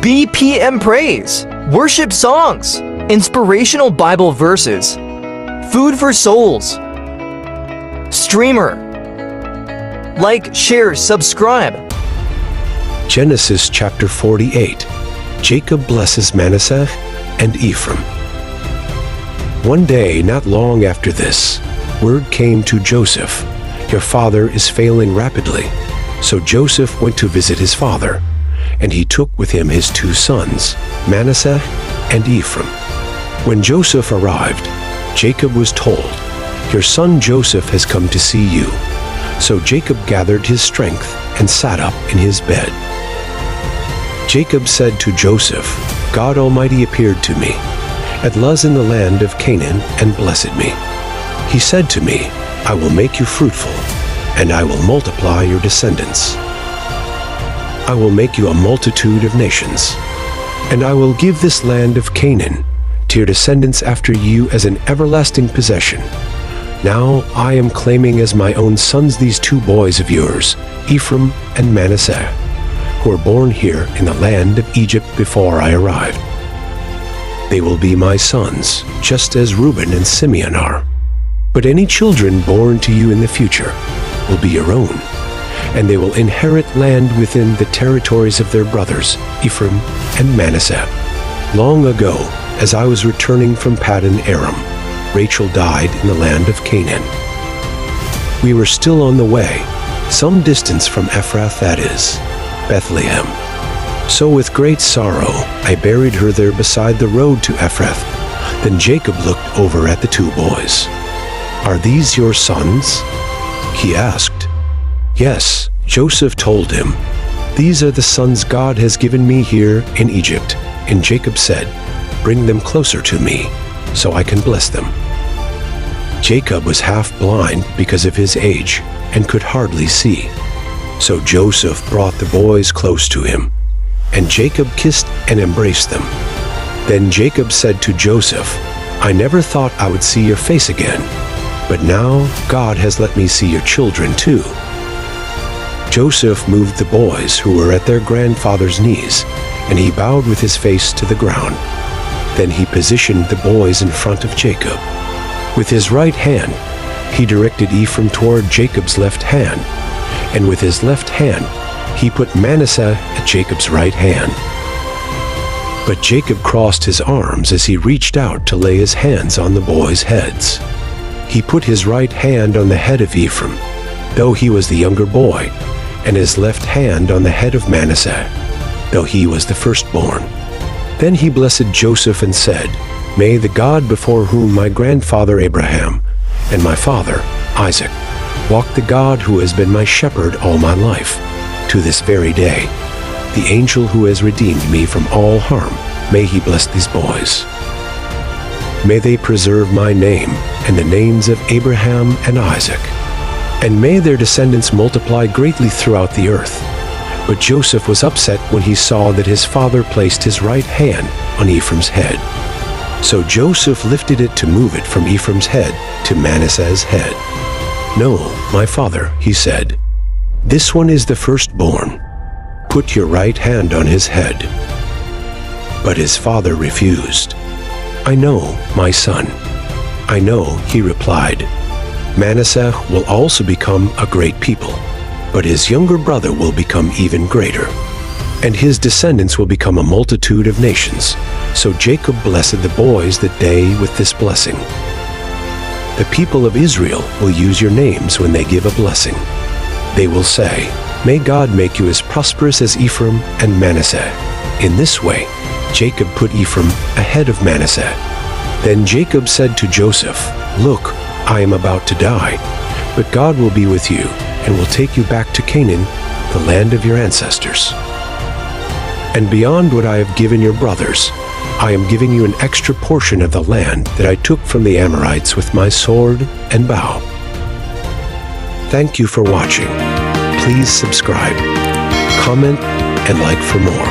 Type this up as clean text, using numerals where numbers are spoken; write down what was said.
BPM praise, worship songs, inspirational Bible verses, food for souls. Streamer. Like, share, subscribe. Genesis chapter 48. Jacob blesses Manasseh and Ephraim. One day, not long after this, word came to Joseph, "Your father is failing rapidly." So Joseph went to visit his father, and he took with him his 2 sons, Manasseh and Ephraim. When Joseph arrived, Jacob was told, "Your son Joseph has come to see you." So Jacob gathered his strength and sat up in his bed. Jacob said to Joseph, "God Almighty appeared to me at Luz in the land of Canaan and blessed me. He said to me, 'I will make you fruitful, and I will multiply your descendants. I will make you a multitude of nations, and I will give this land of Canaan to your descendants after you as an everlasting possession.' Now I am claiming as my own sons these 2 boys of yours, Ephraim and Manasseh, who were born here in the land of Egypt before I arrived. They will be my sons, just as Reuben and Simeon are. But any children born to you in the future will be your own, and they will inherit land within the territories of their brothers, Ephraim and Manasseh. Long ago, as I was returning from Paddan Aram, Rachel died in the land of Canaan. We were still on the way, some distance from Ephraim, that is, Bethlehem. So with great sorrow, I buried her there beside the road to Ephraim. Then Jacob looked over at the 2 boys. 'Are these your sons?' he asked. 'Yes,' Joseph told him. 'These are the sons God has given me here in Egypt.' And Jacob said, 'Bring them closer to me, so I can bless them.' Jacob was half blind because of his age and could hardly see. So Joseph brought the boys close to him, and Jacob kissed and embraced them. Then Jacob said to Joseph, 'I never thought I would see your face again, but now God has let me see your children too.' Joseph moved the boys who were at their grandfather's knees, and he bowed with his face to the ground. Then he positioned the boys in front of Jacob. With his right hand, he directed Ephraim toward Jacob's left hand, and with his left hand, he put Manasseh at Jacob's right hand. But Jacob crossed his arms as he reached out to lay his hands on the boys' heads. He put his right hand on the head of Ephraim, though he was the younger boy, and his left hand on the head of Manasseh, though he was the firstborn. Then he blessed Joseph and said, 'May the God before whom my grandfather Abraham and my father Isaac walked, the God who has been my shepherd all my life, to this very day, the angel who has redeemed me from all harm, may he bless these boys. May they preserve my name and the names of Abraham and Isaac, and may their descendants multiply greatly throughout the earth.' But Joseph was upset when he saw that his father placed his right hand on Ephraim's head. So Joseph lifted it to move it from Ephraim's head to Manasseh's head. 'No, my father,' he said, 'this one is the firstborn. Put your right hand on his head.' But his father refused. 'I know, my son. I know,' he replied. 'Manasseh will also become a great people, but his younger brother will become even greater, and his descendants will become a multitude of nations.' So Jacob blessed the boys that day with this blessing. The people of Israel will use your names when they give a blessing. They will say, 'May God make you as prosperous as Ephraim and Manasseh.' In this way, Jacob put Ephraim ahead of Manasseh. Then Jacob said to Joseph, 'Look, I am about to die, but God will be with you and will take you back to Canaan, the land of your ancestors. And beyond what I have given your brothers, I am giving you an extra portion of the land that I took from the Amorites with my sword and bow.' Thank you for watching. Please subscribe, comment, and like for more.